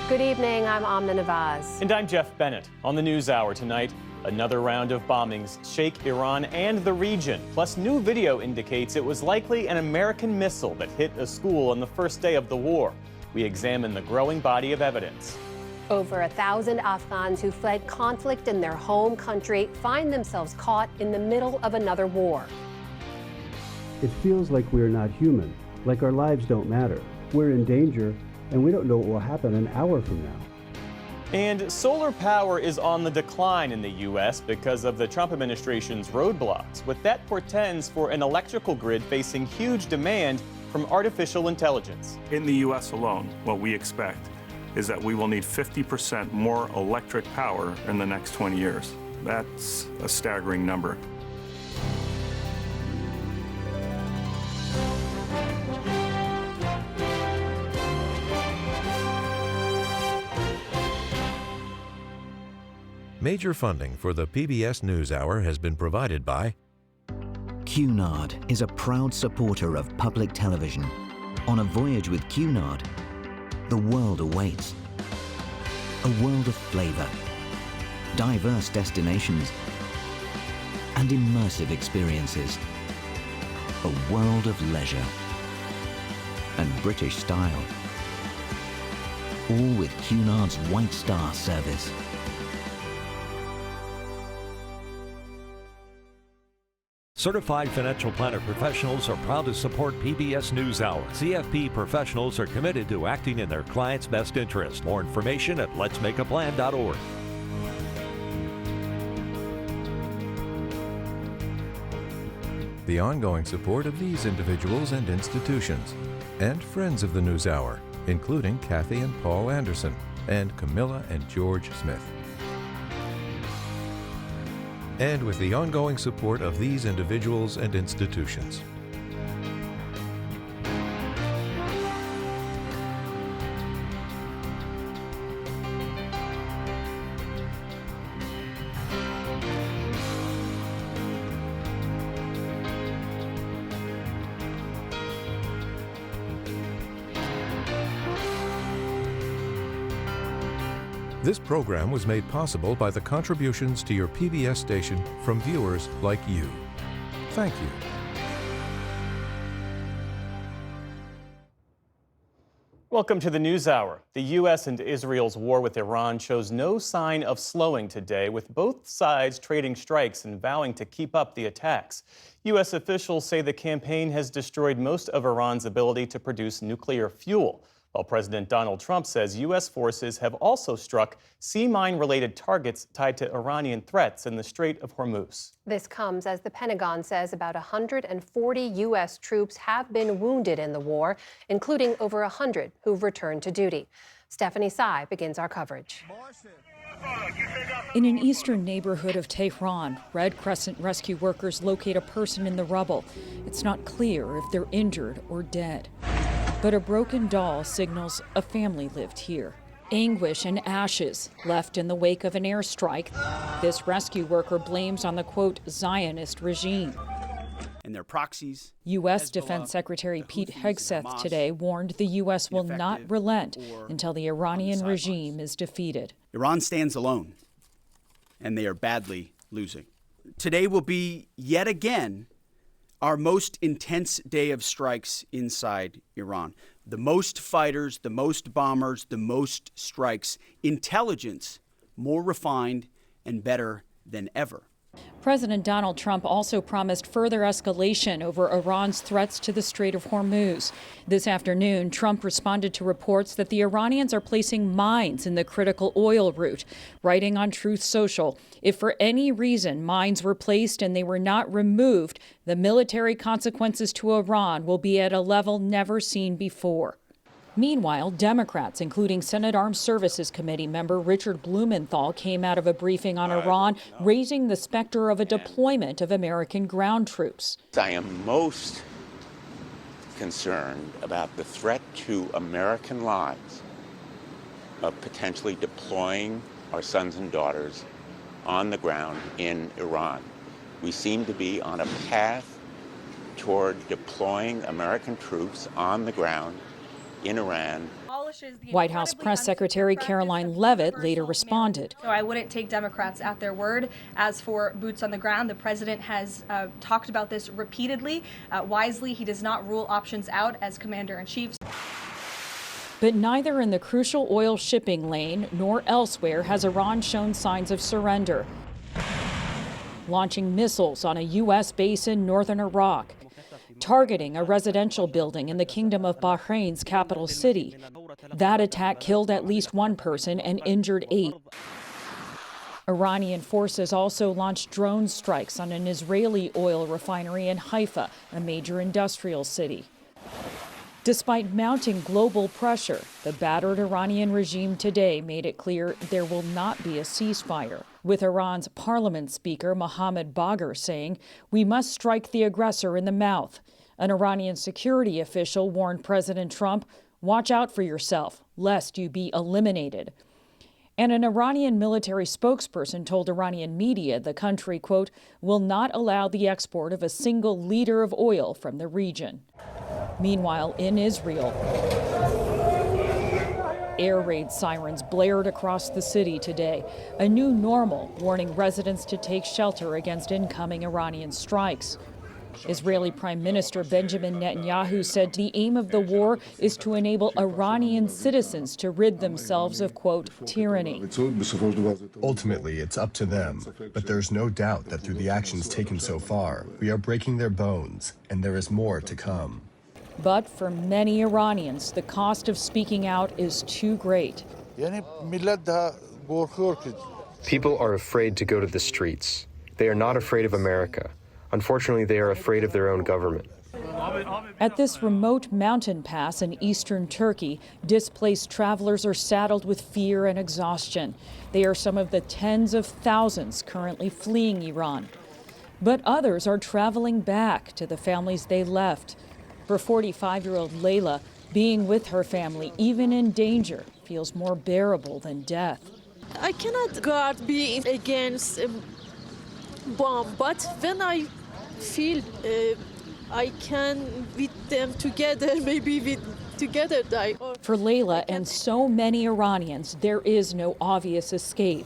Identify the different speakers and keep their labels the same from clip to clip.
Speaker 1: Good evening, I'm Amna Nawaz.
Speaker 2: And I'm Jeff Bennett. On the NewsHour tonight, another round of bombings shake Iran and the region. Plus, new video indicates it was likely an American missile that hit a school on the first day of the war. We examine the growing body of evidence.
Speaker 1: Over 1,000 Afghans who fled conflict in their home country find themselves caught in the middle of another war.
Speaker 3: It feels like we're not human, like our lives don't matter. We're in danger, and we don't know what will happen an hour from now.
Speaker 2: And solar power is on the decline in the U.S. because of the Trump administration's roadblocks. What that portends for an electrical grid facing huge demand from artificial intelligence.
Speaker 4: In the U.S. alone, what we expect is that we will need 50% more electric power in the next 20 years. That's a staggering number.
Speaker 5: Major funding for the PBS NewsHour has been provided by
Speaker 6: Cunard is a proud supporter of public television. On a voyage with Cunard, the world awaits. A world of flavor, diverse destinations, and immersive experiences. A world of leisure and British style. All with Cunard's White Star service.
Speaker 7: Certified financial planner professionals are proud to support PBS NewsHour. CFP professionals are committed to acting in their clients' best interest. More information at letsmakeaplan.org.
Speaker 5: the ongoing support of these individuals and institutions, and friends of the NewsHour, including Kathy and Paul Anderson, and Camilla and George Smith. And with the ongoing support of these individuals and institutions. This program was made possible by the contributions to your PBS station from viewers like you. Thank you.
Speaker 2: Welcome to the NewsHour. The U.S. and Israel's war with Iran shows no sign of slowing today, with both sides trading strikes and vowing to keep up the attacks. U.S. officials say the campaign has destroyed most of Iran's ability to produce nuclear fuel, while President Donald Trump says U.S. forces have also struck sea mine-related targets tied to Iranian threats in the Strait of Hormuz.
Speaker 1: This comes as the Pentagon says about 140 U.S. troops have been wounded in the war, including over 100 who've returned to duty. Stephanie Tsai begins our coverage.
Speaker 8: In an eastern neighborhood of Tehran, Red Crescent rescue workers locate a person in the rubble. It's not clear if they're injured or dead. But a broken doll signals a family lived here. Anguish and ashes left in the wake of an airstrike this rescue worker blames on the, quote, Zionist regime.
Speaker 9: And their proxies.
Speaker 8: U.S. Defense Secretary Pete Hegseth today warned the U.S. will not relent until the Iranian regime is defeated.
Speaker 9: Iran stands alone, and they are badly losing. Today will be, yet again, our most intense day of strikes inside Iran. The most fighters, the most bombers, the most strikes. Intelligence more refined and better than ever.
Speaker 8: President Donald Trump also promised further escalation over Iran's threats to the Strait of Hormuz. This afternoon, Trump responded to reports that the Iranians are placing mines in the critical oil route, writing on Truth Social, if for any reason mines were placed and they were not removed, the military consequences to Iran will be at a level never seen before. Meanwhile, Democrats, including Senate Armed Services Committee member Richard Blumenthal, came out of a briefing on Iran, raising the specter of a deployment of American ground troops.
Speaker 10: I am most concerned about the threat to American lives of potentially deploying our sons and daughters on the ground in Iran. We seem to be on a path toward deploying American troops on the ground in Iran.
Speaker 8: White House Press Secretary Caroline Leavitt later responded.
Speaker 11: So I wouldn't take Democrats at their word. As for boots on the ground, the president has talked about this repeatedly. Wisely, he does not rule options out as commander-in-chief.
Speaker 8: But neither in the crucial oil shipping lane nor elsewhere has Iran shown signs of surrender, launching missiles on a U.S. base in northern Iraq, targeting a residential building in the Kingdom of Bahrain's capital city. That attack killed at least one person and injured 8. Iranian forces also launched drone strikes on an Israeli oil refinery in Haifa, a major industrial city. Despite mounting global pressure, the battered Iranian regime today made it clear there will not be a ceasefire, with Iran's parliament speaker Mohammad Bagher saying, "We must strike the aggressor in the mouth." An Iranian security official warned President Trump, "Watch out for yourself, lest you be eliminated." And an Iranian military spokesperson told Iranian media the country, quote, "will not allow the export of a single liter of oil from the region." Meanwhile, in Israel, air raid sirens blared across the city today, a new normal warning residents to take shelter against incoming Iranian strikes. Israeli Prime Minister Benjamin Netanyahu said the aim of the war is to enable Iranian citizens to rid themselves of, quote, tyranny.
Speaker 12: Ultimately, it's up to them, but there's no doubt that through the actions taken so far, we are breaking their bones, and there is more to come.
Speaker 8: But for many Iranians, the cost of speaking out is too great.
Speaker 13: People are afraid to go to the streets. They are not afraid of America. Unfortunately, they are afraid of their own government.
Speaker 8: At this remote mountain pass in eastern Turkey, displaced travelers are saddled with fear and exhaustion. They are some of the tens of thousands currently fleeing Iran. But others are traveling back to the families they left. For 45-year-old Layla, being with her family, even in danger, feels more bearable than death.
Speaker 14: I cannot guard being against a bomb, but when I feel I can with them together, maybe together die.
Speaker 8: For Layla and so many Iranians, there is no obvious escape.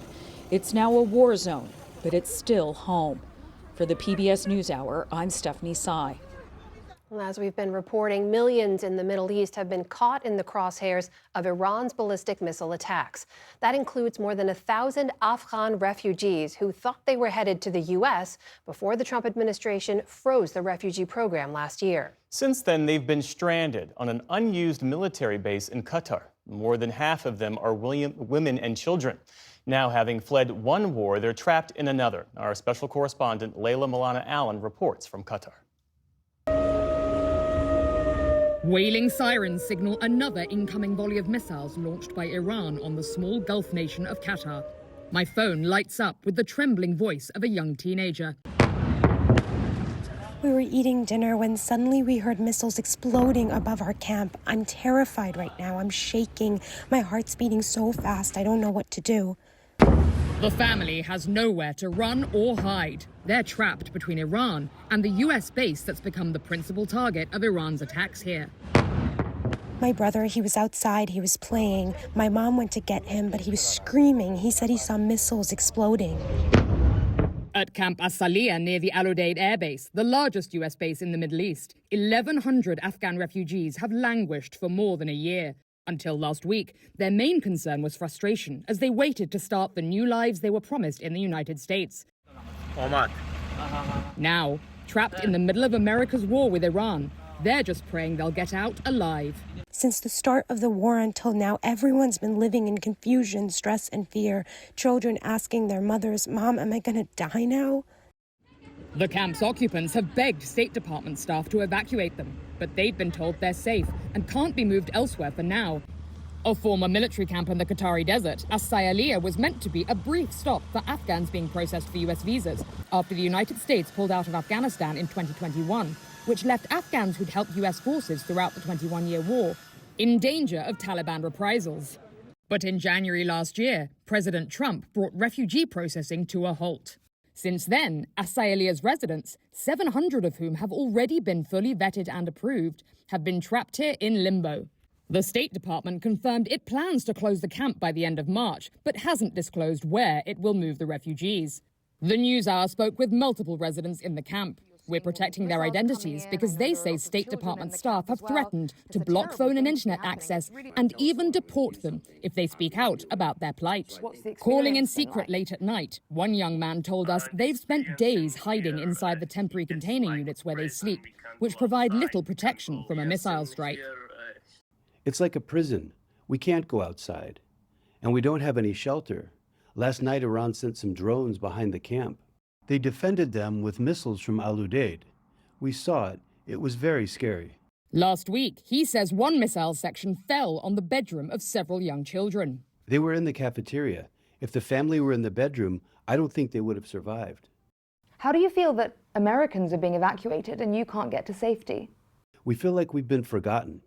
Speaker 8: It's now a war zone, but it's still home. For the PBS NewsHour, I'm Stephanie Sy.
Speaker 1: As we've been reporting, millions in the Middle East have been caught in the crosshairs of Iran's ballistic missile attacks. That includes more than 1,000 Afghan refugees who thought they were headed to the U.S. before the Trump administration froze the refugee program last year.
Speaker 2: Since then, they've been stranded on an unused military base in Qatar. More than half of them are women and children. Now, having fled one war, they're trapped in another. Our special correspondent, Layla Milana Allen, reports from Qatar.
Speaker 15: Wailing sirens signal another incoming volley of missiles launched by Iran on the small Gulf nation of Qatar. My phone lights up with the trembling voice of a young teenager.
Speaker 16: We were eating dinner when suddenly we heard missiles exploding above our camp. I'm terrified right now. I'm shaking. My heart's beating so fast, I don't know what to do.
Speaker 15: The family has nowhere to run or hide. They're trapped between Iran and the U.S. base that's become the principal target of Iran's attacks here.
Speaker 16: My brother, he was outside, he was playing. My mom went to get him, but he was screaming. He said he saw missiles exploding.
Speaker 15: At Camp Asaliya near the Al Udeid Air Base, the largest U.S. base in the Middle East, 1,100 Afghan refugees have languished for more than a year. Until last week, their main concern was frustration as they waited to start the new lives they were promised in the United States. Now, trapped in the middle of America's war with Iran, they're just praying they'll get out alive.
Speaker 16: Since the start of the war until now, everyone's been living in confusion, stress, and fear. Children asking their mothers, "Mom, am I going to die now?"
Speaker 15: The camp's occupants have begged State Department staff to evacuate them, but they've been told they're safe and can't be moved elsewhere for now. A former military camp in the Qatari desert, As-Sayaliyah was meant to be a brief stop for Afghans being processed for U.S. visas after the United States pulled out of Afghanistan in 2021, which left Afghans who'd helped U.S. forces throughout the 21-year war in danger of Taliban reprisals. But in January last year, President Trump brought refugee processing to a halt. Since then, As-Sayaliyah's residents, 700 of whom have already been fully vetted and approved, have been trapped here in limbo. The State Department confirmed it plans to close the camp by the end of March, but hasn't disclosed where it will move the refugees. The NewsHour spoke with multiple residents in the camp. We're protecting their identities because they say State Department staff have threatened to block phone and internet access and even deport them if they speak out about their plight. Calling in secret late at night, one young man told us they've spent days hiding inside the temporary container units where they sleep, which provide little protection from a missile strike.
Speaker 3: It's like a prison. We can't go outside. And we don't have any shelter. Last night, Iran sent some drones behind the camp. They defended them with missiles from Al Udeid. We saw it. It was very scary.
Speaker 15: Last week, he says one missile section fell on the bedroom of several young children.
Speaker 3: They were in the cafeteria. If the family were in the bedroom, I don't think they would have survived.
Speaker 17: How do you feel that Americans are being evacuated and you can't get to safety?
Speaker 3: We feel like we've been forgotten.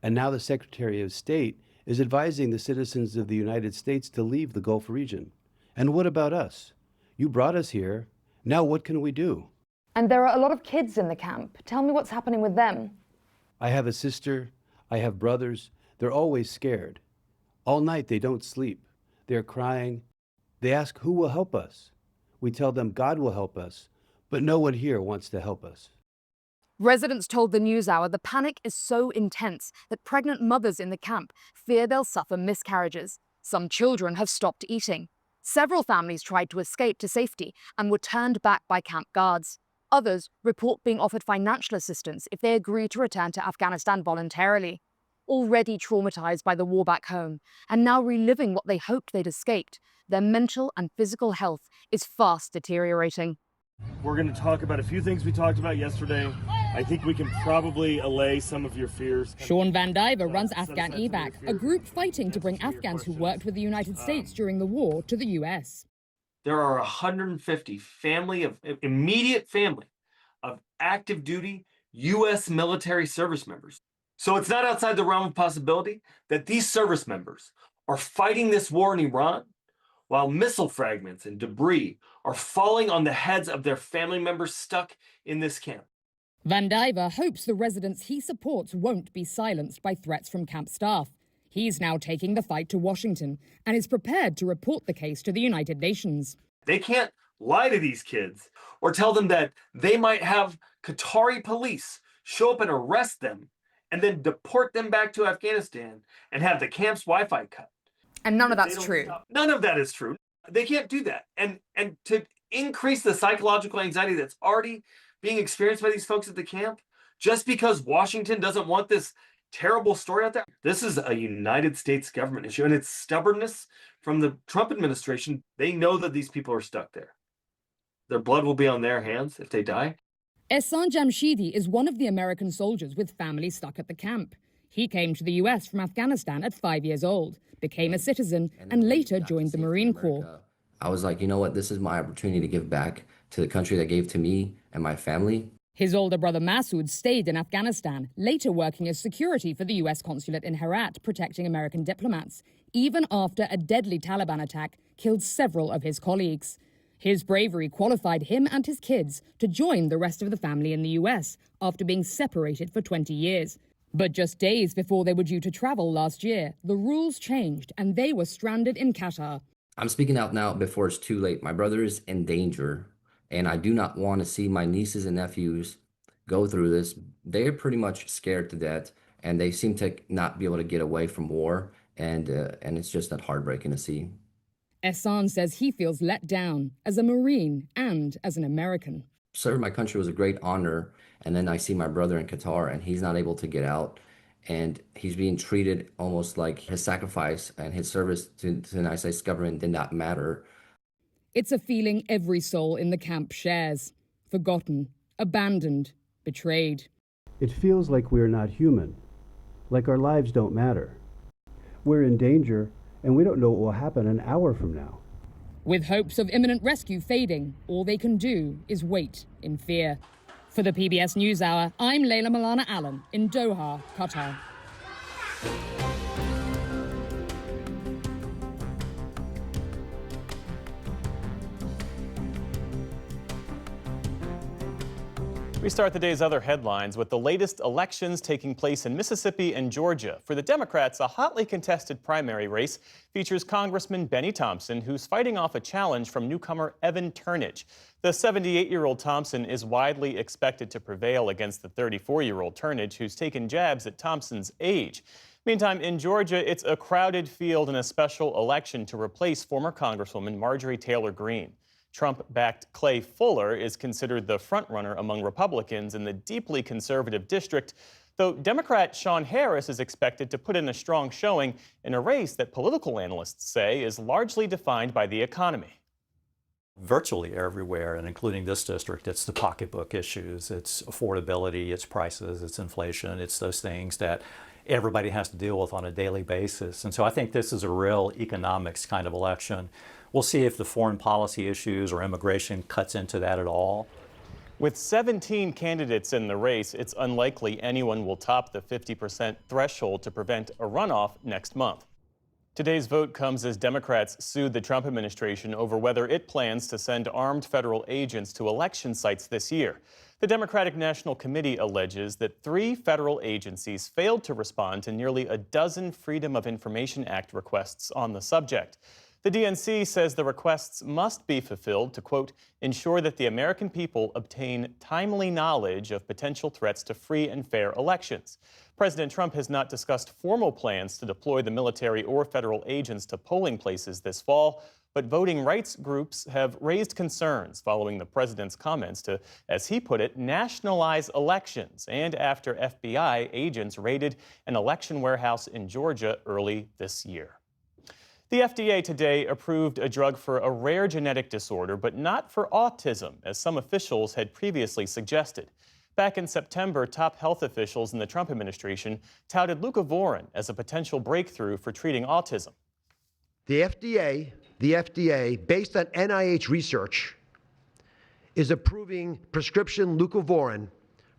Speaker 3: And now the Secretary of State is advising the citizens of the United States to leave the Gulf region. And what about us? You brought us here. Now what can we do?
Speaker 17: And there are a lot of kids in the camp. Tell me what's happening with them.
Speaker 3: I have a sister. I have brothers. They're always scared. All night they don't sleep. They're crying. They ask who will help us. We tell them God will help us, but no one here wants to help us.
Speaker 17: Residents told the NewsHour the panic is so intense that pregnant mothers in the camp fear they'll suffer miscarriages. Some children have stopped eating. Several families tried to escape to safety and were turned back by camp guards. Others report being offered financial assistance if they agree to return to Afghanistan voluntarily. Already traumatized by the war back home and now reliving what they hoped they'd escaped, their mental and physical health is fast deteriorating.
Speaker 18: We're going to talk about a few things we talked about yesterday. I think we can probably allay some of your fears.
Speaker 15: Sean Van Diver runs Afghan Evac, a group fighting to bring Afghans who worked with the United States during the war to the U.S.
Speaker 18: There are 150 immediate family of active duty U.S. military service members. So it's not outside the realm of possibility that these service members are fighting this war in Iran while missile fragments and debris are falling on the heads of their family members stuck in this camp.
Speaker 15: Van Diver hopes the residents he supports won't be silenced by threats from camp staff. He's now taking the fight to Washington and is prepared to report the case to the United Nations.
Speaker 18: They can't lie to these kids or tell them that they might have Qatari police show up and arrest them and then deport them back to Afghanistan and have the camp's Wi-Fi cut.
Speaker 17: And none of that's true.
Speaker 18: None of that is true. They can't do that. And to increase the psychological anxiety that's already being experienced by these folks at the camp, just because Washington doesn't want this terrible story out there. This is a United States government issue, and it's stubbornness from the Trump administration. They know that these people are stuck there. Their blood will be on their hands if they die.
Speaker 15: Ehsan Jamshidi is one of the American soldiers with family stuck at the camp. He came to the U.S. from Afghanistan at 5 years old, became a citizen, and later joined the Marine Corps.
Speaker 19: I was like, you know what, this is my opportunity to give back to the country that gave to me and my family.
Speaker 15: His older brother Masood stayed in Afghanistan, later working as security for the U.S. consulate in Herat, protecting American diplomats, even after a deadly Taliban attack killed several of his colleagues. His bravery qualified him and his kids to join the rest of the family in the U.S. after being separated for 20 years. But just days before they were due to travel last year, the rules changed and they were stranded in Qatar.
Speaker 19: I'm speaking out now before it's too late. My brother is in danger, and I do not want to see my nieces and nephews go through this. They're pretty much scared to death, and they seem to not be able to get away from war, and it's just that heartbreaking to see.
Speaker 15: Ehsan says he feels let down as a Marine and as an American.
Speaker 19: Serving my country was a great honor, and then I see my brother in Qatar, and he's not able to get out, and he's being treated almost like his sacrifice and his service to the United States government did not matter.
Speaker 15: It's a feeling every soul in the camp shares. Forgotten, abandoned, betrayed.
Speaker 3: It feels like we're not human, like our lives don't matter. We're in danger, and we don't know what will happen an hour from now.
Speaker 15: With hopes of imminent rescue fading, all they can do is wait in fear. For the PBS NewsHour, I'm Layla Milana Allen in Doha, Qatar.
Speaker 2: We start the day's other headlines with the latest elections taking place in Mississippi and Georgia. For the Democrats, a hotly contested primary race features Congressman Benny Thompson, who's fighting off a challenge from newcomer Evan Turnage. The 78-year-old Thompson is widely expected to prevail against the 34-year-old Turnage, who's taken jabs at Thompson's age. Meantime, in Georgia, it's a crowded field in a special election to replace former Congresswoman Marjorie Taylor Greene. Trump-backed Clay Fuller is considered the frontrunner among Republicans in the deeply conservative district, though Democrat Sean Harris is expected to put in a strong showing in a race that political analysts say is largely defined by the economy.
Speaker 20: Virtually everywhere, and including this district, it's the pocketbook issues, it's affordability, it's prices, it's inflation, it's those things that everybody has to deal with on a daily basis. And so I think this is a real economics kind of election. We'll see if the foreign policy issues or immigration cuts into that at all.
Speaker 2: With 17 candidates in the race, it's unlikely anyone will top the 50% threshold to prevent a runoff next month. Today's vote comes as Democrats sued the Trump administration over whether it plans to send armed federal agents to election sites this year. The Democratic National Committee alleges that 3 federal agencies failed to respond to nearly a dozen Freedom of Information Act requests on the subject. The DNC says the requests must be fulfilled to, quote, ensure that the American people obtain timely knowledge of potential threats to free and fair elections. President Trump has not discussed formal plans to deploy the military or federal agents to polling places this fall, but voting rights groups have raised concerns following the president's comments to, as he put it, nationalize elections, and after FBI agents raided an election warehouse in Georgia early this year. The FDA today approved a drug for a rare genetic disorder, but not for autism, as some officials had previously suggested. Back in September, top health officials in the Trump administration touted leucovorin as a potential breakthrough for treating autism.
Speaker 21: The FDA, based on NIH research, is approving prescription leucovorin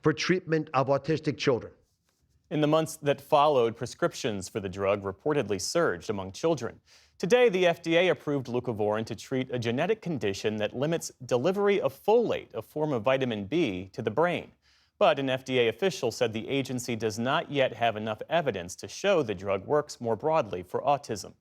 Speaker 21: for treatment of autistic children.
Speaker 2: In the months that followed, prescriptions for the drug reportedly surged among children. Today, the FDA approved leucovorin to treat a genetic condition that limits delivery of folate, a form of vitamin B, to the brain. But an FDA official said the agency does not yet have enough evidence to show the drug works more broadly for autism.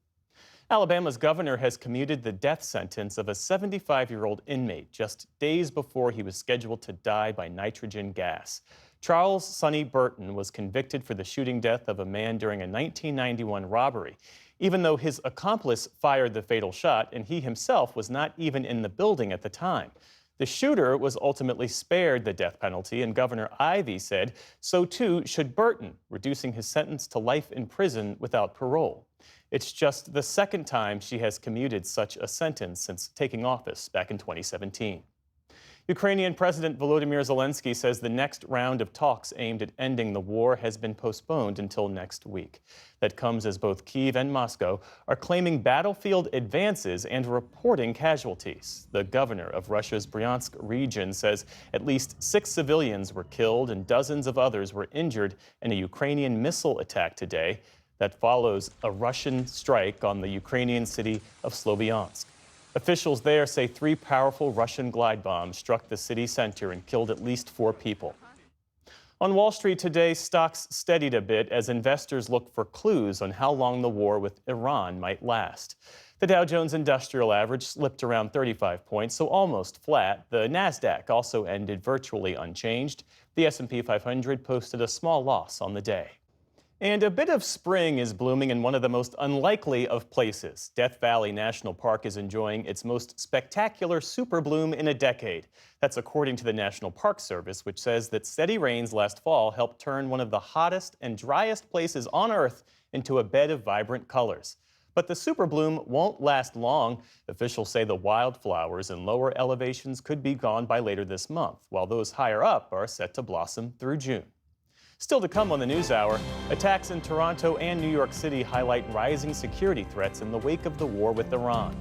Speaker 2: Alabama's governor has commuted the death sentence of a 75-year-old inmate just days before he was scheduled to die by nitrogen gas. Charles Sonny Burton was convicted for the shooting death of a man during a 1991 robbery, even though his accomplice fired the fatal shot and he himself was not even in the building at the time. The shooter was ultimately spared the death penalty, and Governor Ivey said so too should Burton, reducing his sentence to life in prison without parole. It's just the second time she has commuted such a sentence since taking office back in 2017. Ukrainian President Volodymyr Zelensky says the next round of talks aimed at ending the war has been postponed until next week. That comes as both Kyiv and Moscow are claiming battlefield advances and reporting casualties. The governor of Russia's Bryansk region says at least 6 civilians were killed and dozens of others were injured in a Ukrainian missile attack today that follows a Russian strike on the Ukrainian city of Sloviansk. Officials there say 3 powerful Russian glide bombs struck the city center and killed at least 4 people. On Wall Street today, stocks steadied a bit as investors look for clues on how long the war with Iran might last. The Dow Jones Industrial Average slipped around 35 points, so almost flat. The Nasdaq also ended virtually unchanged. The S&P 500 posted a small loss on the day. And a bit of spring is blooming in one of the most unlikely of places. Death Valley National Park is enjoying its most spectacular super bloom in a decade. That's according to the National Park Service, which says that steady rains last fall helped turn one of the hottest and driest places on Earth into a bed of vibrant colors. But the super bloom won't last long. Officials say the wildflowers in lower elevations could be gone by later this month, while those higher up are set to blossom through June. Still to come on the NewsHour, attacks in Toronto and New York City highlight rising security threats in the wake of the war with Iran.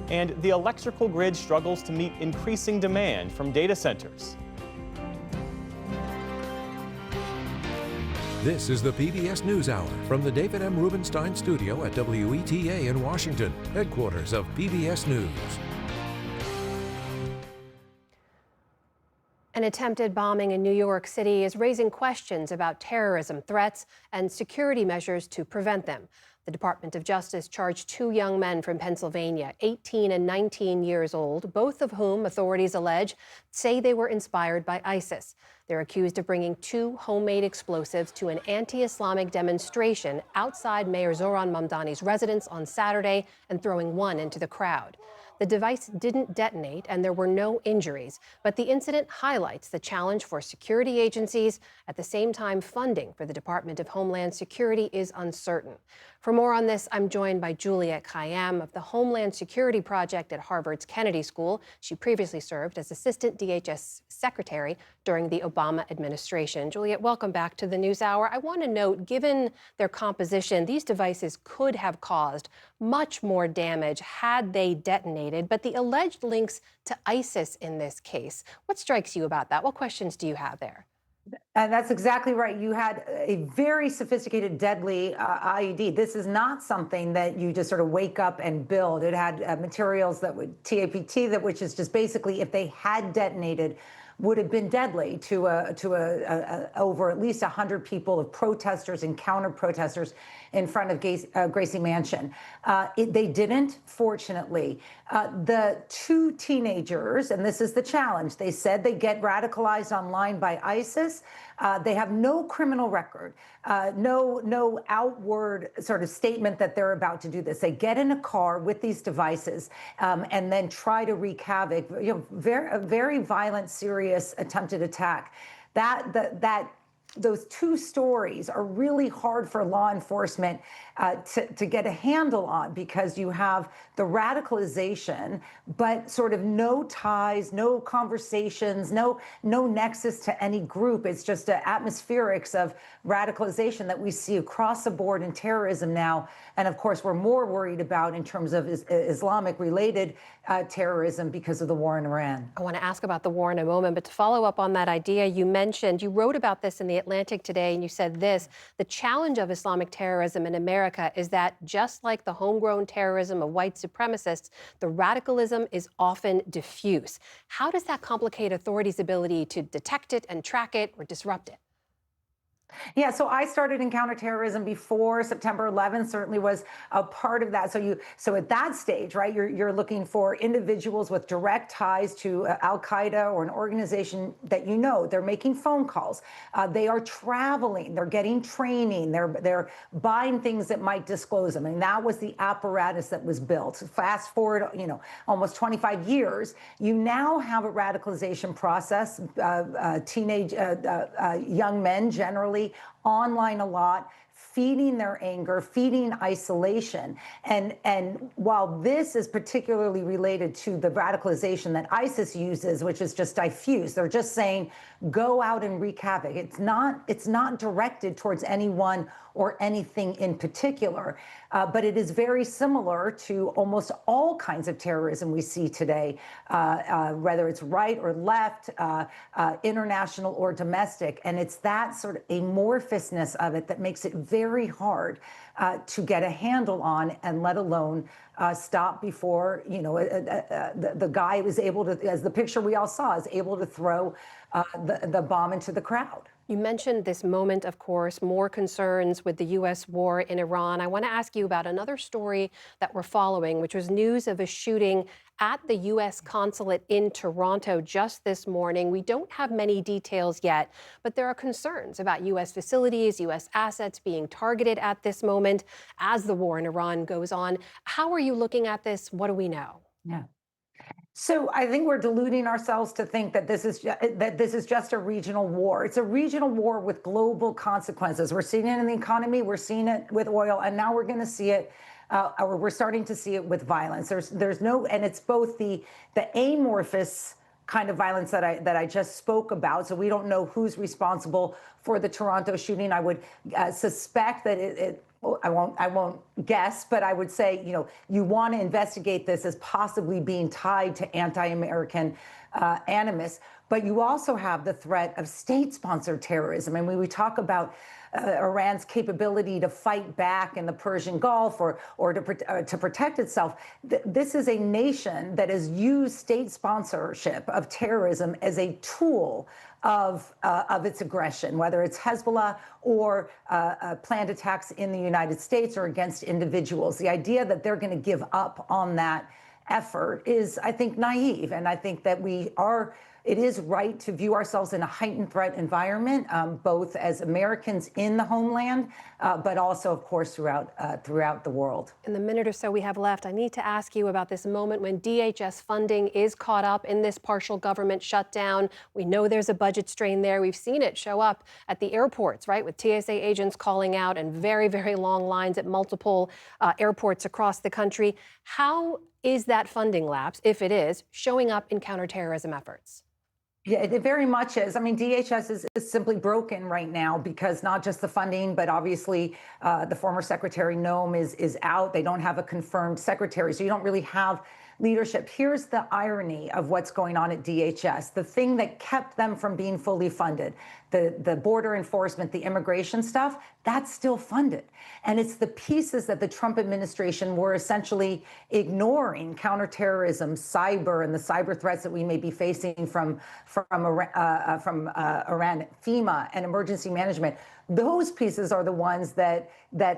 Speaker 2: And the electrical grid struggles to meet increasing demand from data centers.
Speaker 5: This is the PBS NewsHour from the David M. Rubenstein studio at WETA in Washington, headquarters of PBS News.
Speaker 1: An attempted bombing in New York City is raising questions about terrorism threats and security measures to prevent them. The Department of Justice charged 2 young men from Pennsylvania, 18 and 19 years old, both of whom authorities allege say they were inspired by ISIS. They're accused of bringing 2 homemade explosives to an anti-Islamic demonstration outside Mayor Zoran Mamdani's residence on Saturday and throwing one into the crowd. The device didn't detonate and there were no injuries, but the incident highlights the challenge for security agencies. At the same time, funding for the Department of Homeland Security is uncertain. For more on this, I'm joined by Juliette Kayyem of the Homeland Security Project at Harvard's Kennedy School. She previously served as Assistant DHS Secretary during the Obama administration. Juliette, welcome back to the NewsHour. I want to note, given their composition, these devices could have caused much more damage had they detonated, but the alleged links to ISIS in this case, what strikes you about that? What questions do you have there?
Speaker 4: And that's exactly right. You had a very sophisticated, deadly IED. This is not something that you just sort of wake up and build. It had materials that would TAPT, which is just basically, if they had detonated, would have been deadly to over at least 100 people of protesters and counter-protesters in front of Gracie Mansion. They didn't, fortunately. The 2 teenagers, and this is the challenge, they said they get radicalized online by ISIS. They have no criminal record, no outward sort of statement that they're about to do this. They get in a car with these devices and then try to wreak havoc. Very violent, serious attempted attack. Those 2 stories are really hard for law enforcement to get a handle on, because you have the radicalization, but sort of no ties, no conversations, no nexus to any group. It's just atmospherics of radicalization that we see across the board in terrorism now. And of course, we're more worried about in terms of Islamic-related terrorism because of the war in Iran.
Speaker 1: I want to ask about the war in a moment, but to follow up on that idea you mentioned, you wrote about this in The Atlantic today, and you said this: the challenge of Islamic terrorism in America is that, just like the homegrown terrorism of white supremacists, the radicalism is often diffuse. How does that complicate authorities' ability to detect it and track it or disrupt it?
Speaker 4: Yeah, so I started in counterterrorism before September 11th, certainly was a part of that. So at that stage, right, you're looking for individuals with direct ties to Al-Qaeda or an organization that you know. They're making phone calls. They are traveling. They're getting training. They're buying things that might disclose them. And that was the apparatus that was built. Fast forward, almost 25 years, you now have a radicalization process. Teenage young men generally online a lot, feeding their anger, feeding isolation. And while this is particularly related to the radicalization that ISIS uses, which is just diffuse, they're just saying, go out and wreak havoc. It's not directed towards anyone or anything in particular, but it is very similar to almost all kinds of terrorism we see today, whether it's right or left, international or domestic. And it's that sort of amorphousness of it that makes it very hard to get a handle on, and let alone stop before, the guy was able to, as the picture we all saw, is able to throw the bomb into the crowd.
Speaker 1: You mentioned this moment, of course, more concerns with the U.S. war in Iran. I want to ask you about another story that we're following, which was news of a shooting at the U.S. consulate in Toronto just this morning. We don't have many details yet, but there are concerns about U.S. facilities, U.S. assets being targeted at this moment as the war in Iran goes on. How are you looking at this? What do we know?
Speaker 4: Yeah. So I think we're deluding ourselves to think that this is just a regional war. It's a regional war with global consequences. We're seeing it in the economy, we're seeing it with oil, and now we're going to see it, or we're starting to see it with violence. There's no, and it's both the amorphous kind of violence that I just spoke about. So we don't know who's responsible for the Toronto shooting. I would suspect that I won't guess, but I would say, you want to investigate this as possibly being tied to anti-American animus. But you also have the threat of state-sponsored terrorism. And when we talk about Iran's capability to fight back in the Persian Gulf or to protect itself. This is a nation that has used state sponsorship of terrorism as a tool of its aggression, whether it's Hezbollah or planned attacks in the United States or against individuals. The idea that they're going to give up on that effort is, I think, naive. And I think that it is right to view ourselves in a heightened threat environment, both as Americans in the homeland, but also, of course, throughout the world.
Speaker 1: In the minute or so we have left, I need to ask you about this moment when DHS funding is caught up in this partial government shutdown. We know there's a budget strain there. We've seen it show up at the airports, right, with TSA agents calling out and very, very long lines at multiple airports across the country. How is that funding lapse, if it is, showing up in counterterrorism efforts?
Speaker 4: Yeah, it very much is. I mean, DHS is simply broken right now because not just the funding, but obviously the former Secretary Noem is out. They don't have a confirmed secretary, so you don't really have leadership. Here's the irony of what's going on at DHS. The thing that kept them from being fully funded, the border enforcement, the immigration stuff, that's still funded. And it's the pieces that the Trump administration were essentially ignoring: counterterrorism, cyber, and the cyber threats that we may be facing from Iran, FEMA, and emergency management. Those pieces are the ones that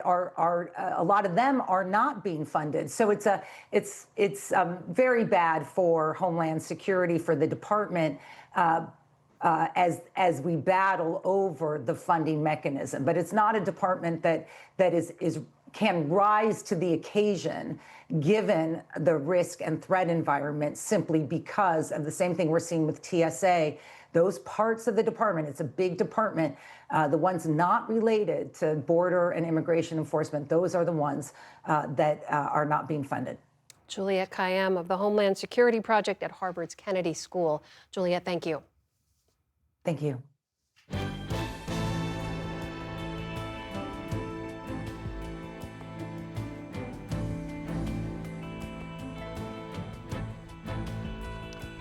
Speaker 4: are a lot of them are not being funded. So it's very bad for Homeland Security, for the department, as we battle over the funding mechanism. But it's not a department that can rise to the occasion given the risk and threat environment, simply because of the same thing we're seeing with TSA. Those parts of the department, it's a big department, the ones not related to border and immigration enforcement, those are the ones that are not being funded.
Speaker 1: Juliette Kayyem of the Homeland Security Project at Harvard's Kennedy School. Juliette, thank you.
Speaker 4: Thank you.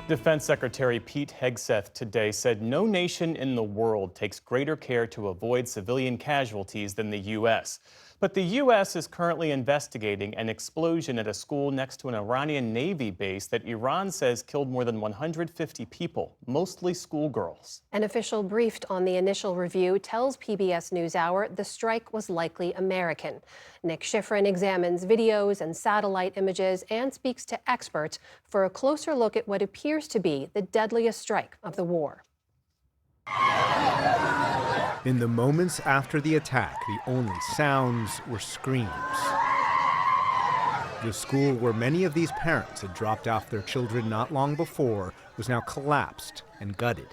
Speaker 2: Defense Secretary Pete Hegseth today said no nation in the world takes greater care to avoid civilian casualties than the U.S. But the U.S. is currently investigating an explosion at a school next to an Iranian Navy base that Iran says killed more than 150 people, mostly schoolgirls.
Speaker 1: An official briefed on the initial review tells PBS NewsHour the strike was likely American. Nick Schifrin examines videos and satellite images and speaks to experts for a closer look at what appears to be the deadliest strike of the war.
Speaker 6: In the moments after the attack, the only sounds were screams. The school where many of these parents had dropped off their children not long before was now collapsed and gutted.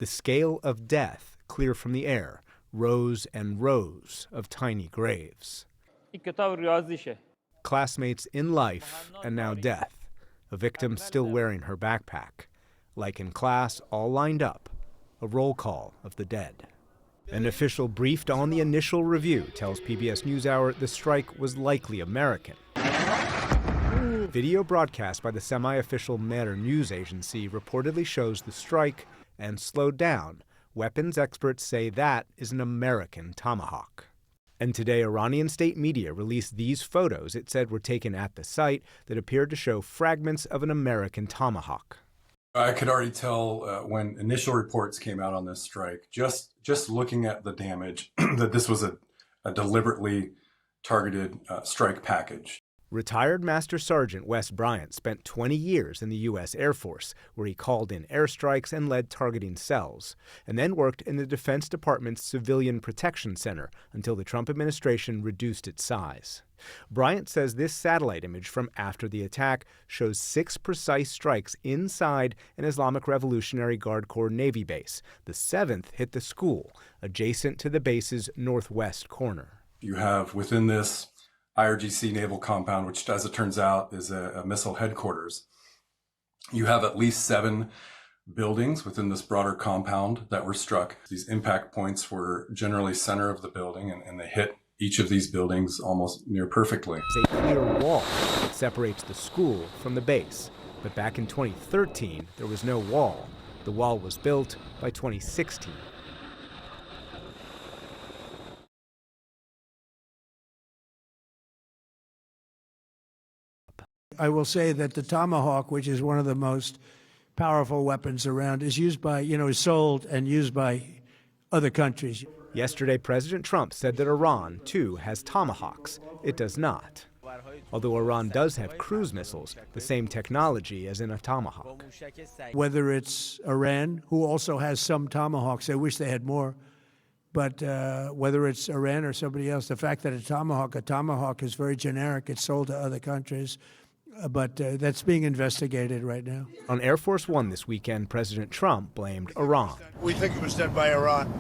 Speaker 6: The scale of death, clear from the air, rows and rows of tiny graves. Classmates in life and now death, a victim still wearing her backpack. Like in class, all lined up, a roll call of the dead. An official briefed on the initial review tells PBS NewsHour the strike was likely American. Video broadcast by the semi-official Mer news agency reportedly shows the strike and slowed down. Weapons experts say that is an American Tomahawk. And today, Iranian state media released these photos it said were taken at the site that appeared to show fragments of an American Tomahawk.
Speaker 22: I could already tell when initial reports came out on this strike, just looking at the damage, that this was a deliberately targeted strike package.
Speaker 6: Retired Master Sergeant Wes Bryant spent 20 years in the U.S. Air Force, where he called in airstrikes and led targeting cells, and then worked in the Defense Department's Civilian Protection Center until the Trump administration reduced its size. Bryant says this satellite image from after the attack shows 6 precise strikes inside an Islamic Revolutionary Guard Corps Navy base. The 7th hit the school, adjacent to the base's northwest corner.
Speaker 22: You have within this IRGC naval compound, which, as it turns out, is a missile headquarters. You have at least 7 buildings within this broader compound that were struck. These impact points were generally center of the building, and they hit each of these buildings almost near perfectly.
Speaker 6: There's a clear wall that separates the school from the base. But back in 2013, there was no wall. The wall was built by 2016.
Speaker 7: I will say that the Tomahawk, which is one of the most powerful weapons around, is used by, is sold and used by other countries.
Speaker 6: Yesterday, President Trump said that Iran, too, has Tomahawks. It does not. Although Iran does have cruise missiles, the same technology as in a Tomahawk.
Speaker 7: Whether it's Iran, who also has some Tomahawks, I wish they had more, but whether it's Iran or somebody else, the fact that a Tomahawk is very generic. It's sold to other countries, but that's being investigated right now.
Speaker 6: On Air Force One this weekend, President Trump blamed Iran.
Speaker 9: We think it was done by Iran.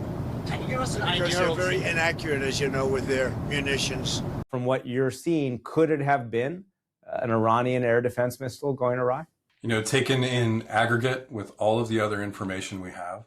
Speaker 23: Can you give us an idea?
Speaker 9: Because they're very inaccurate, as you know, with their munitions.
Speaker 24: From what you're seeing, could it have been an Iranian air defense missile going awry?
Speaker 22: Taken in aggregate with all of the other information we have,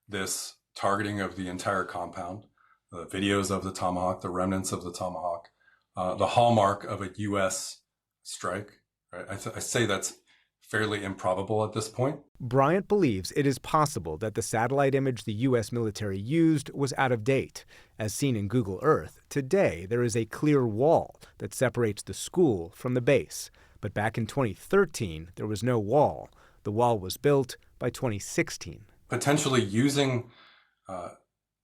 Speaker 22: this targeting of the entire compound, the videos of the Tomahawk, the remnants of the Tomahawk, the hallmark of a U.S. strike, right? I say that's fairly improbable at this point.
Speaker 6: Bryant believes it is possible that the satellite image the U.S. military used was out of date. As seen in Google Earth, today there is a clear wall that separates the school from the base. But back in 2013, there was no wall. The wall was built by 2016.
Speaker 22: Potentially using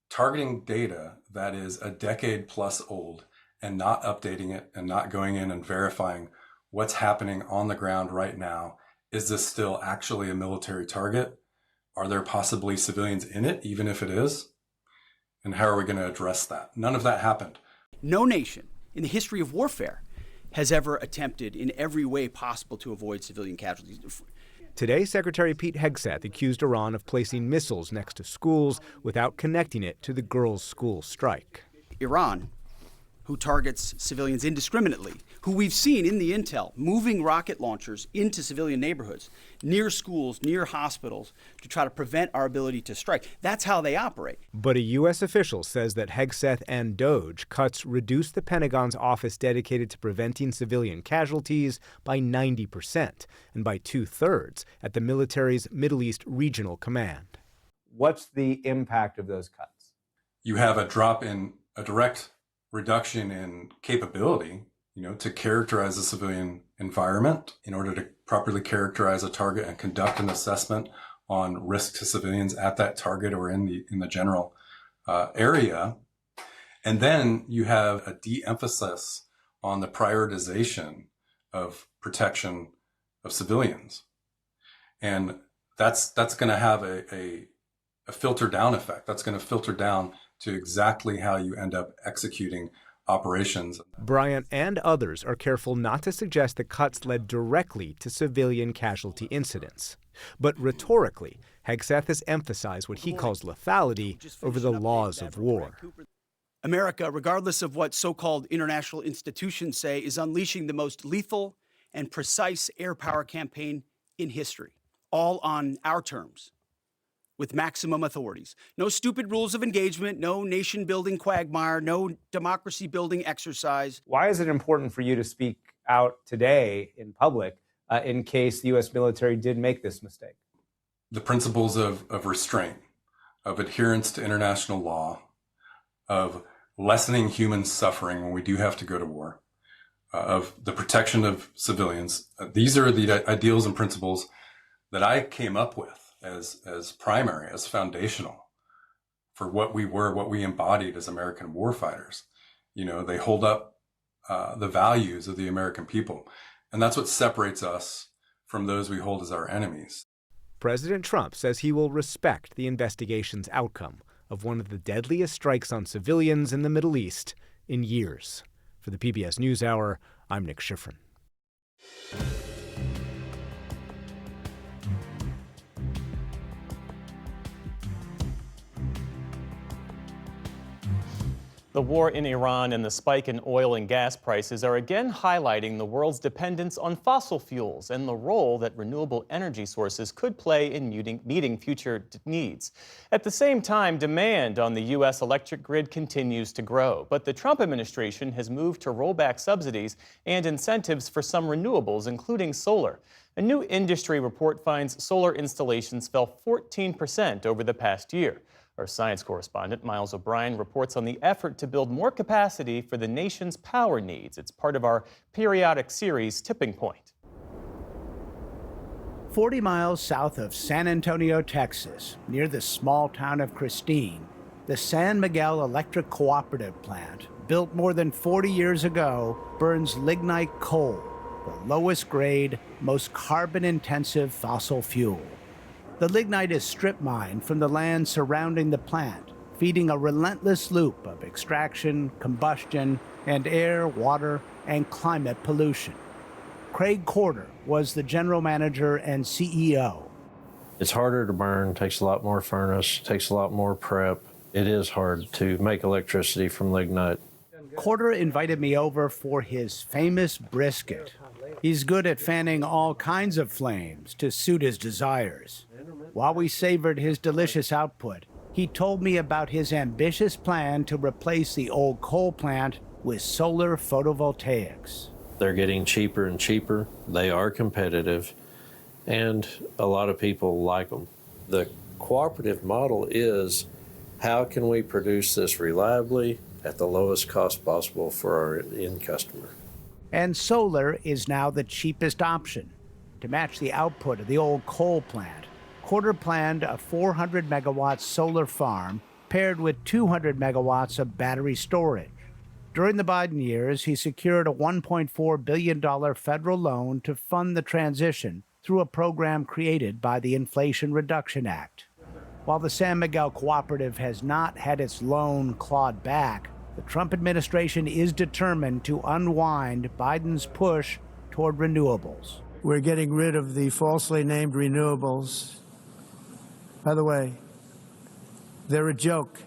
Speaker 22: targeting data that is a decade plus old and not updating it and not going in and verifying what's happening on the ground right now. Is this still actually a military target? Are there possibly civilians in it, even if it is? And how are we going to address that? None of that happened.
Speaker 25: No nation in the history of warfare has ever attempted in every way possible to avoid civilian casualties.
Speaker 6: Today, Secretary Pete Hegseth accused Iran of placing missiles next to schools without connecting it to the girls' school strike.
Speaker 25: Iran, who targets civilians indiscriminately, who we've seen in the intel moving rocket launchers into civilian neighborhoods, near schools, near hospitals, to try to prevent our ability to strike. That's how they operate.
Speaker 6: But a U.S. official says that Hegseth and DOGE cuts reduced the Pentagon's office dedicated to preventing civilian casualties by 90% and by 2/3 at the military's Middle East Regional Command.
Speaker 24: What's the impact of those cuts?
Speaker 22: You have a drop in a direct reduction in capability, to characterize a civilian environment in order to properly characterize a target and conduct an assessment on risk to civilians at that target or in the general area. And then you have a de-emphasis on the prioritization of protection of civilians. And that's going to have a filter down effect. That's going to filter down to exactly how you end up executing operations.
Speaker 6: Bryant and others are careful not to suggest the cuts led directly to civilian casualty incidents. But rhetorically, Hegseth has emphasized what he calls lethality over the laws of war.
Speaker 25: America, regardless of what so-called international institutions say, is unleashing the most lethal and precise air power campaign in history, all on our terms, with maximum authorities. No stupid rules of engagement, no nation-building quagmire, no democracy-building exercise.
Speaker 24: Why is it important for you to speak out today in public in case the U.S. military did make this mistake?
Speaker 22: The principles of restraint, of adherence to international law, of lessening human suffering when we do have to go to war, of the protection of civilians. These are the ideals and principles that I came up with as primary, as foundational for what we were, what we embodied as American warfighters. They hold up the values of the American people. And that's what separates us from those we hold as our enemies.
Speaker 6: President Trump says he will respect the investigation's outcome of one of the deadliest strikes on civilians in the Middle East in years. For the PBS NewsHour, I'm Nick Schifrin.
Speaker 2: The war in Iran and the spike in oil and gas prices are again highlighting the world's dependence on fossil fuels and the role that renewable energy sources could play in meeting future needs. At the same time, demand on the U.S. electric grid continues to grow, but the Trump administration has moved to roll back subsidies and incentives for some renewables, including solar. A new industry report finds solar installations fell 14% over the past year. Our science correspondent, Miles O'Brien, reports on the effort to build more capacity for the nation's power needs. It's part of our periodic series, Tipping Point.
Speaker 10: 40 miles south of San Antonio, Texas, near the small town of Christine, the San Miguel Electric Cooperative Plant, built more than 40 years ago, burns lignite coal, the lowest grade, most carbon-intensive fossil fuel. The lignite is strip mined from the land surrounding the plant, feeding a relentless loop of extraction, combustion, and air, water, and climate pollution. Craig Corder was the general manager and CEO.
Speaker 11: It's harder to burn, takes a lot more furnace, takes a lot more prep. It is hard to make electricity from lignite.
Speaker 10: Corder invited me over for his famous brisket. He's good at fanning all kinds of flames to suit his desires. While we savored his delicious output, he told me about his ambitious plan to replace the old coal plant with solar photovoltaics.
Speaker 11: They're getting cheaper and cheaper. They are competitive, and a lot of people like them. The cooperative model is, how can we produce this reliably at the lowest cost possible for our end customer?
Speaker 10: And solar is now the cheapest option. To match the output of the old coal plant, Corder planned a 400 megawatt solar farm paired with 200 megawatts of battery storage. During the Biden years, he secured a $1.4 billion federal loan to fund the transition through a program created by the Inflation Reduction Act. While the San Miguel Cooperative has not had its loan clawed back, the Trump administration is determined to unwind Biden's push toward renewables.
Speaker 7: We're getting rid of the falsely named renewables. By the way, they're a joke.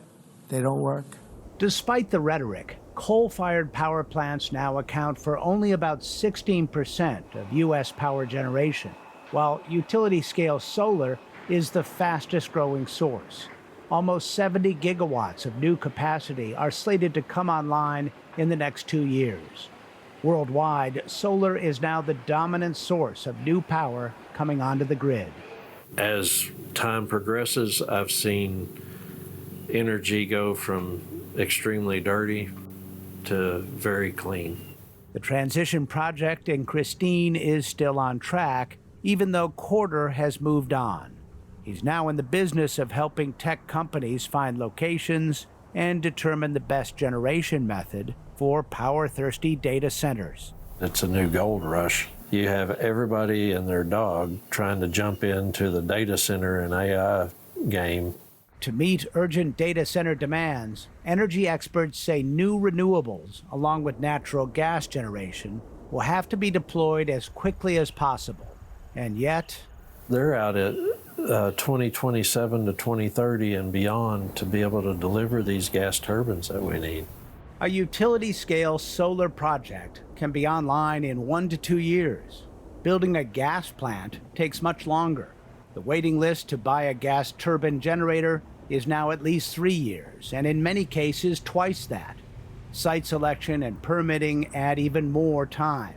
Speaker 7: They don't work.
Speaker 10: Despite the rhetoric, coal-fired power plants now account for only about 16% of U.S. power generation, while utility-scale solar is the fastest-growing source. Almost 70 gigawatts of new capacity are slated to come online in the next 2 years. Worldwide, solar is now the dominant source of new power coming onto the grid.
Speaker 11: As time progresses, I've seen energy go from extremely dirty to very clean.
Speaker 10: The transition project in Christine is still on track, even though Corder has moved on. He's now in the business of helping tech companies find locations and determine the best generation method for power-thirsty data centers.
Speaker 11: It's a new gold rush. You have everybody and their dog trying to jump into the data center and AI game.
Speaker 10: To meet urgent data center demands, energy experts say new renewables, along with natural gas generation, will have to be deployed as quickly as possible. And yet,
Speaker 11: they're out at 2027 to 2030 and beyond to be able to deliver these gas turbines that we need.
Speaker 10: A utility-scale solar project can be online in 1 to 2 years. Building a gas plant takes much longer. The waiting list to buy a gas turbine generator is now at least 3 years, and in many cases, twice that. Site selection and permitting add even more time.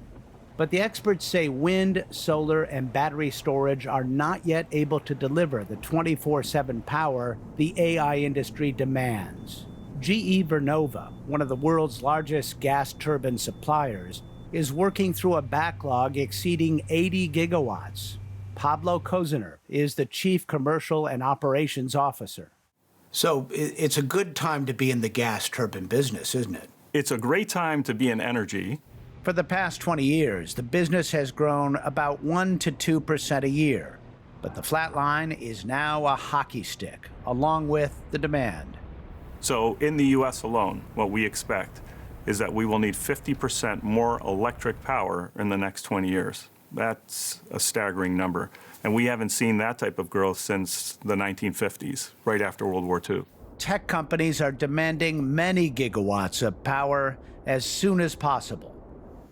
Speaker 10: But the experts say wind, solar, and battery storage are not yet able to deliver the 24/7 power the AI industry demands. GE Vernova, one of the world's largest gas turbine suppliers, is working through a backlog exceeding 80 gigawatts. Pablo Koziner is the Chief Commercial and Operations Officer. So it's a good time to be in the gas turbine business, isn't it?
Speaker 12: It's a great time to be in energy.
Speaker 10: For the past 20 years, the business has grown about 1 to 2% a year. But the flat line is now a hockey stick, along with the demand.
Speaker 12: So in the U.S. alone, what we expect is that we will need 50% more electric power in the next 20 years. That's a staggering number. And we haven't seen that type of growth since the 1950s, right after World War II.
Speaker 10: Tech companies are demanding many gigawatts of power as soon as possible.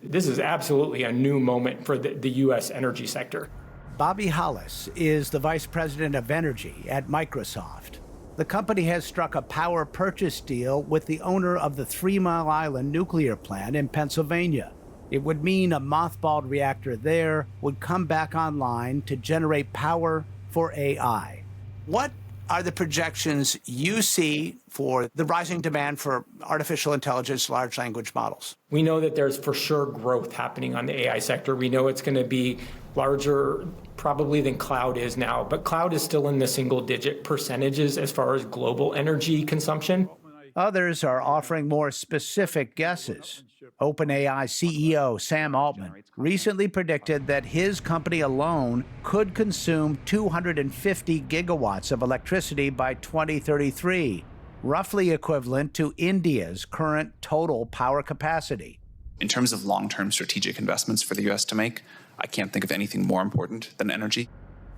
Speaker 13: This is absolutely a new moment for the U.S. energy sector.
Speaker 10: Bobby Hollis is the Vice President of Energy at Microsoft. The company has struck a power purchase deal with the owner of the 3 Mile Island nuclear plant in Pennsylvania. It would mean a mothballed reactor there would come back online to generate power for AI. What are the projections you see for the rising demand for artificial intelligence, large language models?
Speaker 13: We know that there's for sure growth happening on the AI sector. We know it's going to be larger probably than cloud is now, but cloud is still in the single-digit percentages as far as global energy consumption.
Speaker 10: Others are offering more specific guesses. OpenAI CEO Sam Altman recently predicted that his company alone could consume 250 gigawatts of electricity by 2033, roughly equivalent to India's current total power capacity.
Speaker 8: In terms of long-term strategic investments for the U.S. to make, I can't think of anything more important than energy.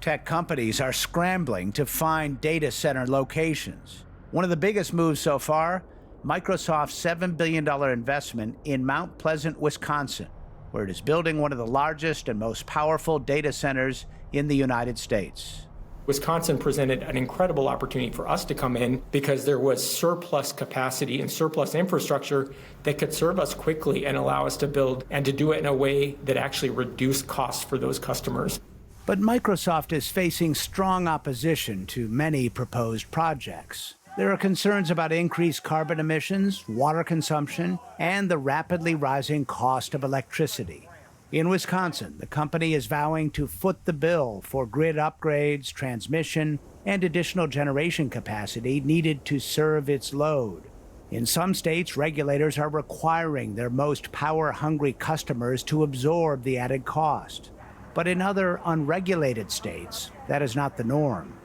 Speaker 10: Tech companies are scrambling to find data center locations. One of the biggest moves so far, Microsoft's $7 billion investment in Mount Pleasant, Wisconsin, where it is building one of the largest and most powerful data centers in the United States.
Speaker 13: Wisconsin presented an incredible opportunity for us to come in because there was surplus capacity and surplus infrastructure that could serve us quickly and allow us to build and to do it in a way that actually reduced costs for those customers.
Speaker 10: But Microsoft is facing strong opposition to many proposed projects. There are concerns about increased carbon emissions, water consumption, and the rapidly rising cost of electricity. In Wisconsin, the company is vowing to foot the bill for grid upgrades, transmission, and additional generation capacity needed to serve its load. In some states, regulators are requiring their most power-hungry customers to absorb the added cost. But in other unregulated states, that is not the norm.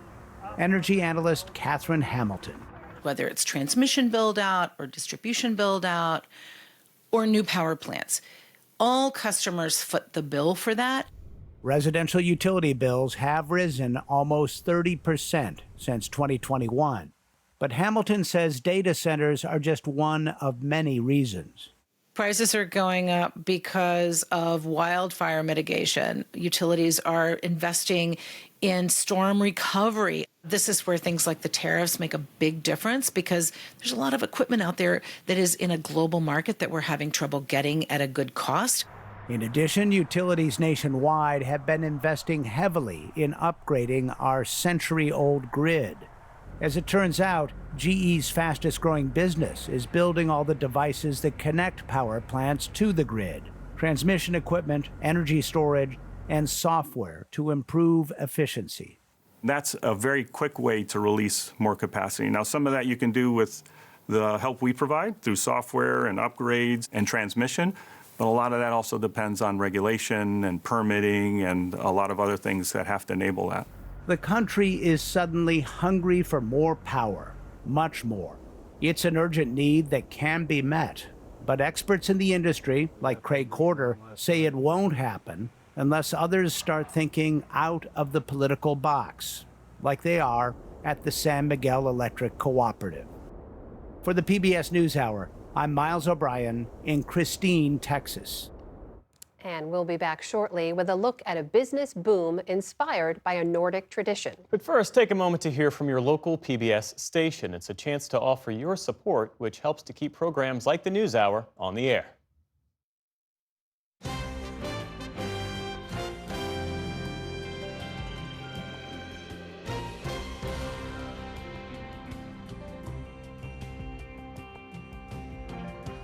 Speaker 10: Energy analyst Catherine Hamilton.
Speaker 14: Whether it's transmission build-out or distribution build-out or new power plants, all customers foot the bill for that.
Speaker 10: Residential utility bills have risen almost 30% since 2021. But Hamilton says data centers are just one of many reasons.
Speaker 14: Prices are going up because of wildfire mitigation. Utilities are investing in storm recovery. This is where things like the tariffs make a big difference because there's a lot of equipment out there that is in a global market that we're having trouble getting at a good cost.
Speaker 10: In addition, utilities nationwide have been investing heavily in upgrading our century-old grid. As it turns out, GE's fastest-growing business is building all the devices that connect power plants to the grid, transmission equipment, energy storage, and software to improve efficiency.
Speaker 12: That's a very quick way to release more capacity. Now, some of that you can do with the help we provide through software and upgrades and transmission, but a lot of that also depends on regulation and permitting and a lot of other things that have to enable that.
Speaker 10: The country is suddenly hungry for more power, much more. It's an urgent need that can be met, but experts in the industry, like Craig Corder, say it won't happen unless others start thinking out of the political box, like they are at the San Miguel Electric Cooperative. For the PBS NewsHour, I'm Miles O'Brien in Christine, Texas.
Speaker 1: And we'll be back shortly with a look at a business boom inspired by a Nordic tradition.
Speaker 2: But first, take a moment to hear from your local PBS station. It's a chance to offer your support, which helps to keep programs like the NewsHour on the air.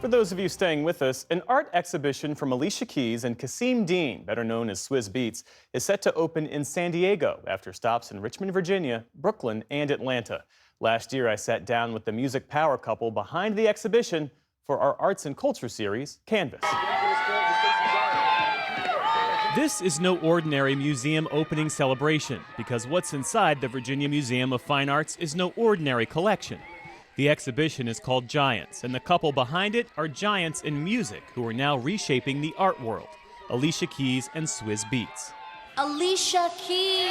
Speaker 2: For those of you staying with us, an art exhibition from Alicia Keys and Kasim Dean, better known as Swizz Beatz, is set to open in San Diego after stops in Richmond, Virginia, Brooklyn, and Atlanta. Last year, I sat down with the music power couple behind the exhibition for our arts and culture series, Canvas. This is no ordinary museum opening celebration, because what's inside the Virginia Museum of Fine Arts is no ordinary collection. The exhibition is called Giants, and the couple behind it are giants in music who are now reshaping the art world, Alicia Keys and Swizz Beatz.
Speaker 16: Alicia Keys!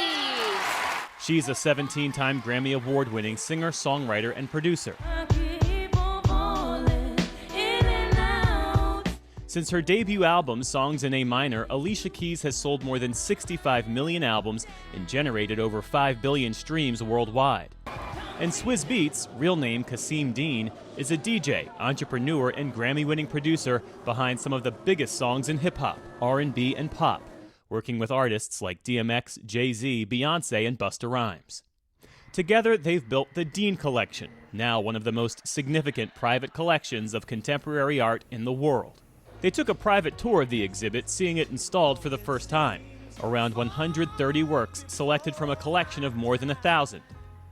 Speaker 2: She's a 17-time Grammy Award-winning singer, songwriter, and producer. Since her debut album, Songs in A Minor, Alicia Keys has sold more than 65 million albums and generated over 5 billion streams worldwide. And Swizz Beatz, real name Kasim Dean, is a DJ, entrepreneur, and Grammy-winning producer behind some of the biggest songs in hip-hop, R&B, and pop, working with artists like DMX, Jay-Z, Beyonce, and Busta Rhymes. Together, they've built the Dean Collection, now one of the most significant private collections of contemporary art in the world. They took a private tour of the exhibit, seeing it installed for the first time. around 130 works selected from a collection of more than 1,000.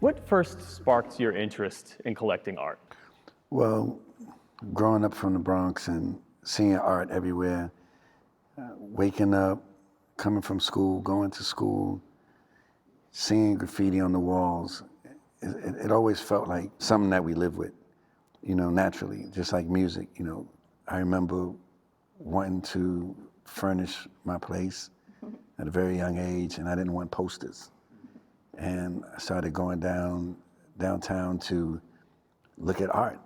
Speaker 2: What first sparked your interest in collecting art?
Speaker 3: Well, growing up from the Bronx and seeing art everywhere, waking up, coming from school, going to school, seeing graffiti on the walls, it always felt like something that we live with, you know, naturally, just like music. You know, I remember wanting to furnish my place at a very young age, and I didn't want posters. And I started going downtown to look at art.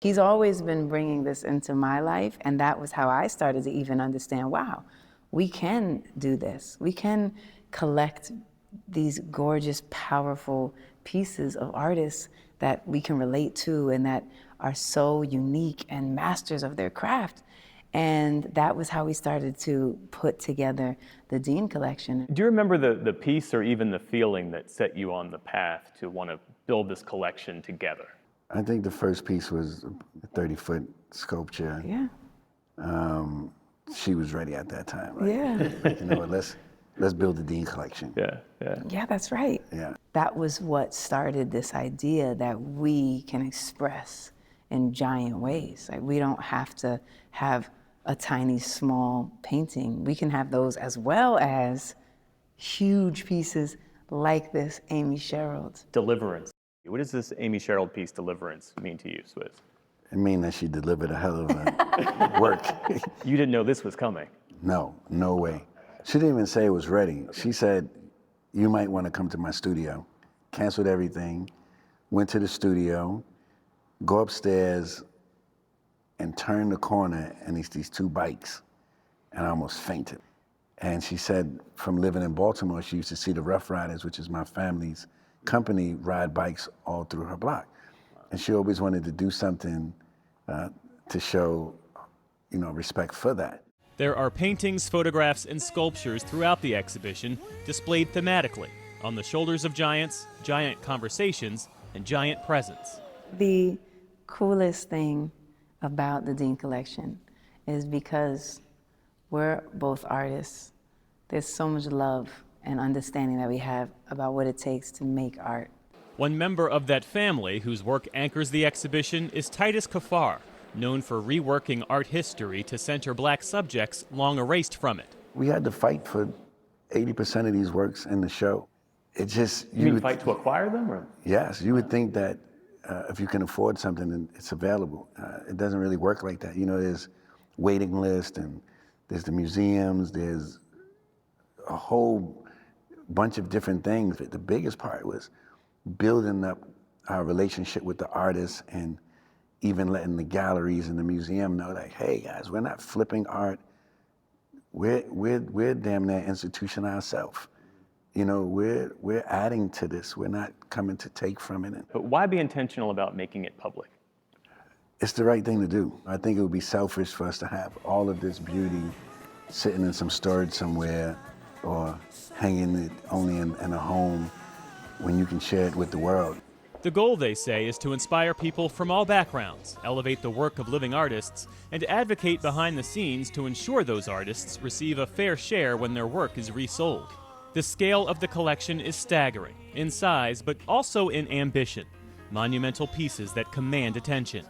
Speaker 17: He's always been bringing this into my life, and that was how I started to even understand, wow, we can do this. We can collect these gorgeous, powerful pieces of artists that we can relate to and that are so unique and masters of their craft. And that was how we started to put together the Dean collection.
Speaker 2: Do you remember the piece or even the feeling that set you on the path to want to build this collection together?
Speaker 3: I think the first piece was a 30-foot sculpture.
Speaker 17: Yeah.
Speaker 3: She was ready at that time, right?
Speaker 17: Yeah.
Speaker 3: You know what, let's build the Dean collection.
Speaker 17: Yeah, that's right.
Speaker 3: Yeah.
Speaker 17: That was what started this idea that we can express in giant ways. Like, we don't have to have a tiny, small painting. We can have those as well as huge pieces like this Amy Sherald.
Speaker 2: Deliverance. What does this Amy Sherald piece, Deliverance, mean to you, Swizz?
Speaker 3: It means that she delivered a hell of a work.
Speaker 2: You didn't know this was coming?
Speaker 3: No, no way. She didn't even say it was ready. She said, you might want to come to my studio. Canceled everything, went to the studio, go upstairs, and turn the corner, and it's these two bikes, and I almost fainted. And she said from living in Baltimore, she used to see the Rough Riders, which is my family's company, ride bikes all through her block. And she always wanted to do something to show, you know, respect for that.
Speaker 2: There are paintings, photographs, and sculptures throughout the exhibition displayed thematically on the shoulders of giants, giant conversations, and giant presence.
Speaker 17: The coolest thing about the Dean collection is because we're both artists, there's so much love and understanding that we have about what it takes to make art.
Speaker 2: One member of that family whose work anchors the exhibition is Titus Kaphar, known for reworking art history to center black subjects long erased from it.
Speaker 3: We had to fight for 80% of these works in the show. It just...
Speaker 2: You mean fight to acquire them? Or?
Speaker 3: Yes, you would think that if you can afford something, then it's available. It doesn't really work like that. You know, there's waiting lists, and there's the museums, there's a whole bunch of different things. But the biggest part was building up our relationship with the artists and even letting the galleries and the museum know, like, hey guys, we're not flipping art. We're damn near institution ourselves. You know, we're adding to this. We're not coming to take from it.
Speaker 2: But why be intentional about making it public?
Speaker 3: It's the right thing to do. I think it would be selfish for us to have all of this beauty sitting in some storage somewhere or hanging it only in a home when you can share it with the world.
Speaker 2: The goal, they say, is to inspire people from all backgrounds, elevate the work of living artists, and advocate behind the scenes to ensure those artists receive a fair share when their work is resold. The scale of the collection is staggering, in size, but also in ambition. Monumental pieces that command attention.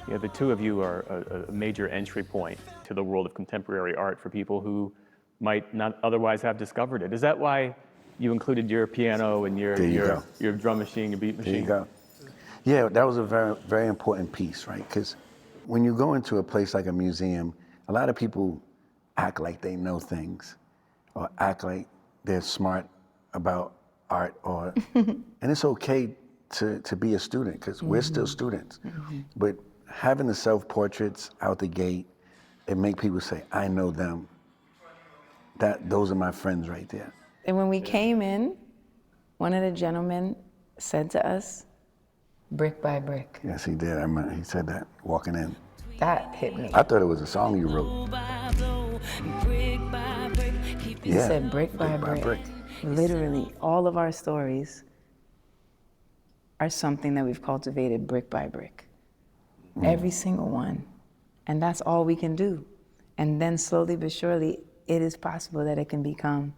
Speaker 2: Yeah, the two of you are a major entry point to the world of contemporary art for people who might not otherwise have discovered it. Is that why you included your piano and your drum machine, your beat machine?
Speaker 3: There you go. Yeah, that was a very, very important piece, right? Because when you go into a place like a museum, a lot of people act like they know things or act like they're smart about art, or and it's okay to be a student because we're still students. But having the self-portraits out the gate, it make people say, I know them. Those are my friends right there.
Speaker 17: And when we came in, one of the gentlemen said to us, brick by brick.
Speaker 3: Yes, he did. I remember he said that walking in.
Speaker 17: That hit me.
Speaker 3: I thought it was a song you wrote.
Speaker 17: He said brick by brick. Literally, all of our stories are something that we've cultivated brick by brick. Every single one. And that's all we can do. And then slowly but surely, it is possible that it can become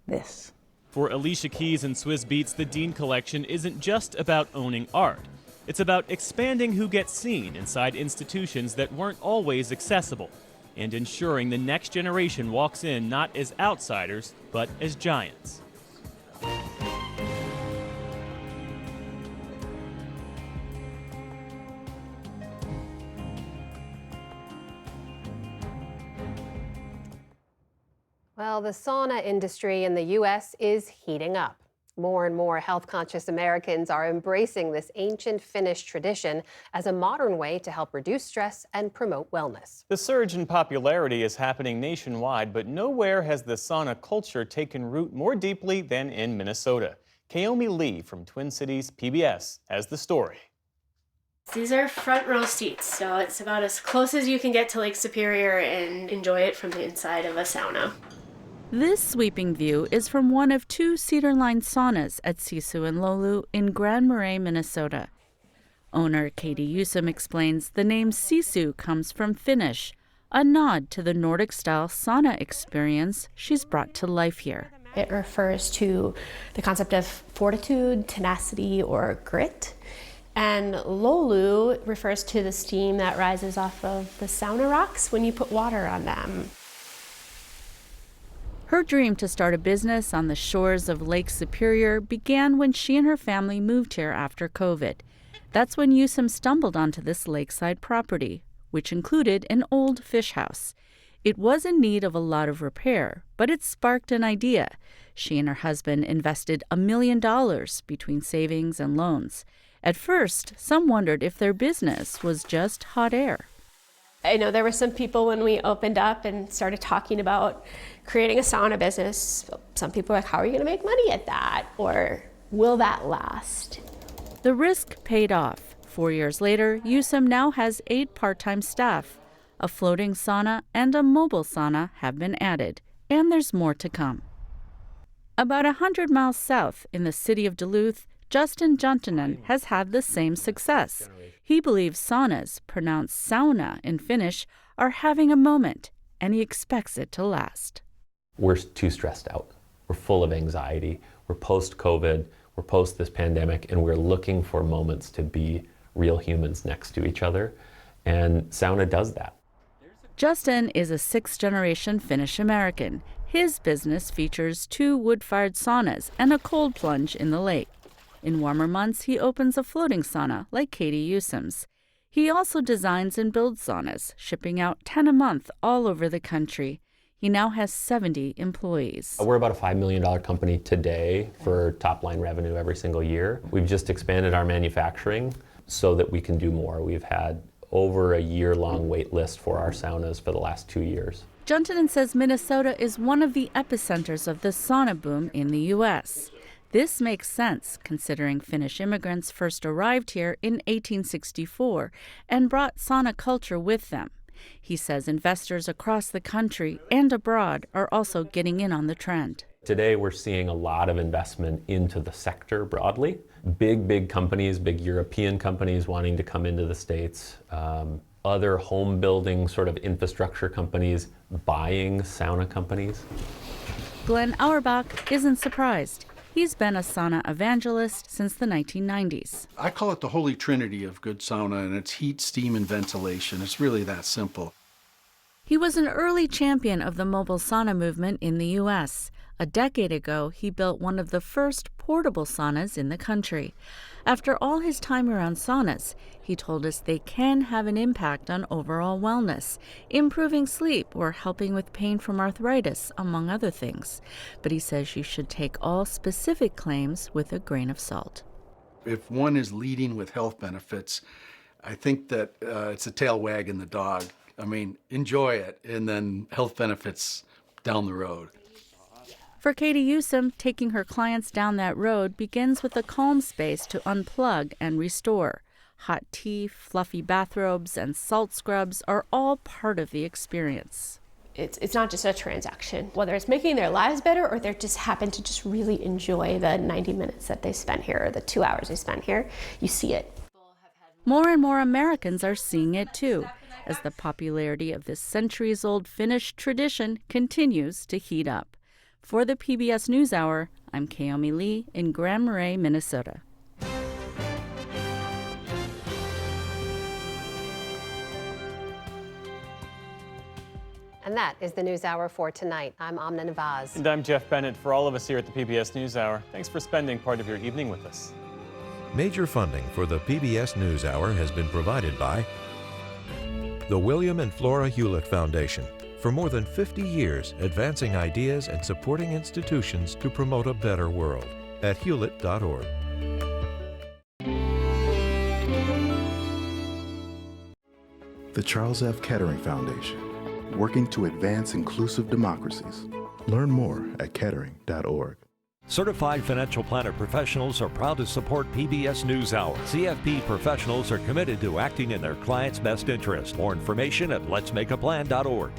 Speaker 17: this.
Speaker 15: For Alicia Keys and Swiss Beats, the Dean Collection isn't just about owning art. It's about expanding who gets seen inside institutions that weren't always accessible, and ensuring the next generation walks in not as outsiders, but as giants.
Speaker 1: Well, the sauna industry in the U.S. is heating up. More and more health-conscious Americans are embracing this ancient Finnish tradition as a modern way to help reduce stress and promote wellness.
Speaker 2: The surge in popularity is happening nationwide, but nowhere has the sauna culture taken root more deeply than in Minnesota. Kaomi Lee from Twin Cities PBS has the story.
Speaker 18: These are front row seats, so it's about as close as you can get to Lake Superior and enjoy it from the inside of a sauna.
Speaker 19: This sweeping view is from one of 2 cedar-lined saunas at Sisu and Lolu in Grand Marais, Minnesota. Owner Katie Usum explains the name Sisu comes from Finnish, a nod to the Nordic-style sauna experience she's brought to life here.
Speaker 18: It refers to the concept of fortitude, tenacity, or grit. And Lolu refers to the steam that rises off of the sauna rocks when you put water on them.
Speaker 19: Her dream to start a business on the shores of Lake Superior began when she and her family moved here after COVID. That's when Usum stumbled onto this lakeside property, which included an old fish house. It was in need of a lot of repair, but it sparked an idea. She and her husband invested $1 million between savings and loans. At first, some wondered if their business was just hot air.
Speaker 18: I know there were some people when we opened up and started talking about creating a sauna business. Some people were like, how are you going to make money at that? Or will that last?
Speaker 19: The risk paid off. 4 years later, Usum now has 8 part-time staff. A floating sauna and a mobile sauna have been added, and there's more to come. About 100 miles south in the city of Duluth, Justin Juntunen has had the same success. He believes saunas, pronounced sauna in Finnish, are having a moment, and he expects it to last.
Speaker 20: We're too stressed out. We're full of anxiety. We're post-COVID. We're post this pandemic, and we're looking for moments to be real humans next to each other. And sauna does that.
Speaker 19: Justin is a 6th-generation Finnish American. His business features 2 wood-fired saunas and a cold plunge in the lake. In warmer months, he opens a floating sauna like Katie Usum's. He also designs and builds saunas, shipping out 10 a month all over the country. He now has 70 employees.
Speaker 20: We're about a $5 million company today for top-line revenue every single year. We've just expanded our manufacturing so that we can do more. We've had over a year-long wait list for our saunas for the last 2 years.
Speaker 19: Juntunen says Minnesota is one of the epicenters of the sauna boom in the U.S. This makes sense, considering Finnish immigrants first arrived here in 1864 and brought sauna culture with them. He says investors across the country and abroad are also getting in on the trend.
Speaker 20: Today, we're seeing a lot of investment into the sector broadly. Big companies, big European companies wanting to come into the States. Other home building sort of infrastructure companies buying sauna companies.
Speaker 19: Glenn Auerbach isn't surprised. He's been a sauna evangelist since the 1990s.
Speaker 23: I call it the holy trinity of good sauna, and it's heat, steam, and ventilation. It's really that simple.
Speaker 19: He was an early champion of the mobile sauna movement in the U.S. A decade ago, he built one of the first portable saunas in the country. After all his time around saunas, he told us they can have an impact on overall wellness, improving sleep or helping with pain from arthritis, among other things. But he says you should take all specific claims with a grain of salt.
Speaker 23: If one is leading with health benefits, I think that it's a tail wagging the dog. I mean, enjoy it, and then health benefits down the road.
Speaker 19: For Katie Usum, taking her clients down that road begins with a calm space to unplug and restore. Hot tea, fluffy bathrobes, and salt scrubs are all part of the experience.
Speaker 18: It's not just a transaction, whether it's making their lives better or they just happen to just really enjoy the 90 minutes that they spent here or the 2 hours they spent here. You see it.
Speaker 19: More and more Americans are seeing it too, as the popularity of this centuries-old Finnish tradition continues to heat up. For the PBS NewsHour, I'm Kaomi Lee in Grand Marais, Minnesota.
Speaker 1: And that is the NewsHour for tonight. I'm Amna Nawaz.
Speaker 2: And I'm Jeff Bennett. For all of us here at the PBS NewsHour, thanks for spending part of your evening with us.
Speaker 4: Major funding for the PBS NewsHour has been provided by the William and Flora Hewlett Foundation. For more than 50 years, advancing ideas and supporting institutions to promote a better world at hewlett.org.
Speaker 5: The Charles F. Kettering Foundation, working to advance inclusive democracies. Learn more at kettering.org.
Speaker 9: Certified financial planner professionals are proud to support PBS NewsHour. CFP professionals are committed to acting in their clients' best interest. More information at letsmakeaplan.org.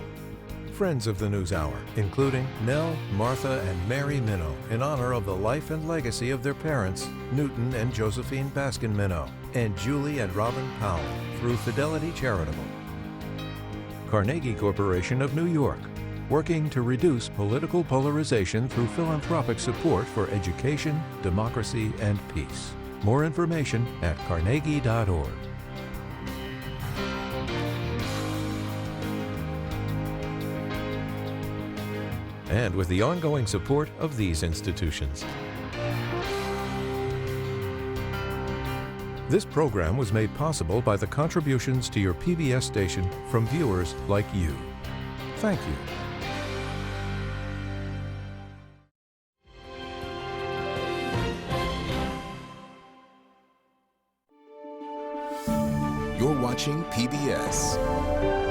Speaker 4: Friends of the NewsHour, including Nell, Martha, and Mary Minow, in honor of the life and legacy of their parents, Newton and Josephine Baskin Minow, and Julie and Robin Powell, through Fidelity Charitable. Carnegie Corporation of New York, working to reduce political polarization through philanthropic support for education, democracy, and peace. More information at carnegie.org. And with the ongoing support of these institutions. This program was made possible by the contributions to your PBS station from viewers like you. Thank you.
Speaker 21: You're watching PBS.